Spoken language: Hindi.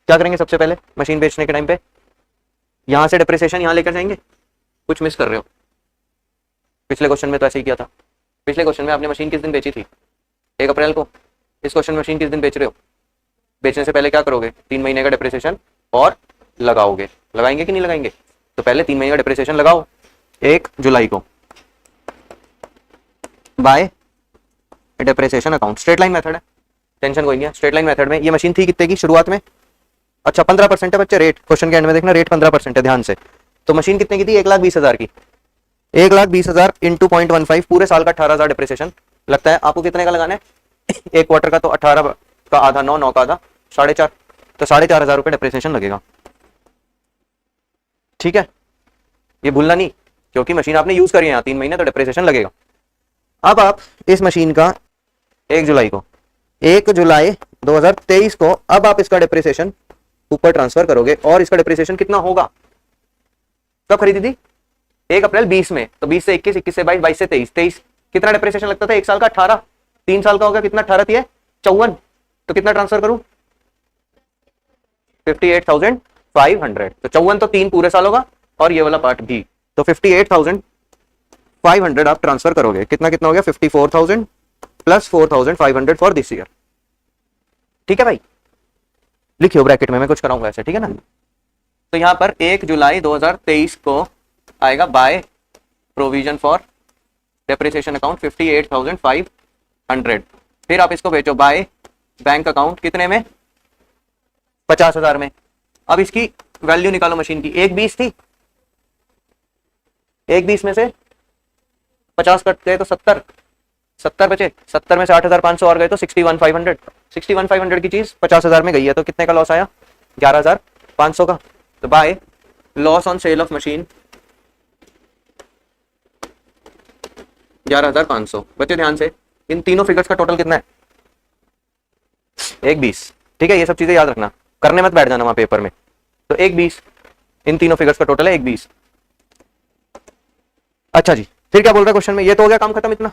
क्या करेंगे सबसे पहले मशीन बेचने के टाइम पे, यहां से डिप्रिसिएशन यहां लेकर जाएंगे, कुछ मिस कर रहे हो। पिछले क्वेश्चन में तो ऐसे ही किया था। पिछले क्वेश्चन में आपने मशीन किस दिन बेची थी, 1 अप्रैल को। इस क्वेश्चन में मशीन किस दिन बेच रहे हो, बेचने से पहले क्या करोगे, 3 महीने का डिप्रिसिएशन और लगाओगे। लगाएंगे कि नहीं लगाएंगे, तो पहले 3 महीने का डिप्रिसिएशन लगाओ 1 जुलाई को by depreciation account. Straight line method है, टेंशन कोई नहीं है। स्ट्रेट लाइन मेथड में ये मशीन थी कितने की शुरुआत में, अच्छा 15% है बच्चे रेट, क्वेश्चन के एंड में देखना रेट 15% है ध्यान से। तो मशीन कितने की थी, 1,20,000 की। 1,20,000 इंटू 0.15 पूरे साल का 18,000 डिप्रिसिएशन लगता है। आपको कितने का लगाना है, एक क्वार्टर का, तो 18 का आधा 9, 9 का आधा 4.5, तो 4,500 रुपये डिप्रिसिएशन लगेगा। ठीक है, ये भूलना नहीं, क्योंकि मशीन आपने यूज करी है यहाँ 3 महीने, तो डिप्रिसिएशन लगेगा। अब आप इस मशीन का 1 जुलाई 2023 को अब आप इसका डिप्रिसिएशन ऊपर ट्रांसफर करोगे, और इसका डिप्रिसिएशन कितना होगा, कब खरीदी थी 1 अप्रैल 20 में, तो 20 से 21, 21 से 22, 22 से 23, 23 कितना डिप्रिसिएशन लगता था, 1 साल का 18, 3 साल का होगा कितना, 18 थी 54, तो कितना ट्रांसफर करूं 58,500, तो 54 तो 3 पूरे साल होगा और ये वाला पार्ट भी, तो 58,500 आप ट्रांसफर करोगे। कितना कितना हो गया, 54,000 प्लस 4,500 फॉर दिस ईयर। ठीक है भाई, लिखियो ब्रैकेट में, मैं कुछ कराऊंगा ऐसे, ठीक है ना। तो यहां पर 1 जुलाई 2023 को आएगा by provision for depreciation account 58,500, फिर आप इसको भेजो बाय बैंक अकाउंट कितने में, 50,000 में। अब इसकी वैल्यू निकालो मशीन की, 1,20 थी, 1,20 में से 50 कट गए तो 70 बचे, 70 में से 8,500 और गए तो 61,500, 61,500 की चीज 50,000 में गई है, तो कितने का लॉस आया, 11,500 का। तो by loss on sale of machine 11,500 बच्चे ध्यान से, इन तीनों फिगर्स का टोटल कितना है, 1,20। ठीक है, ये सब चीजें याद रखना, करने मत बैठ जाना वहां पेपर में। तो 1,20 इन तीनों फिगर्स का टोटल है 1,20। अच्छा जी, फिर क्या बोल रहा है क्वेश्चन में, ये तो हो गया काम खत्म इतना।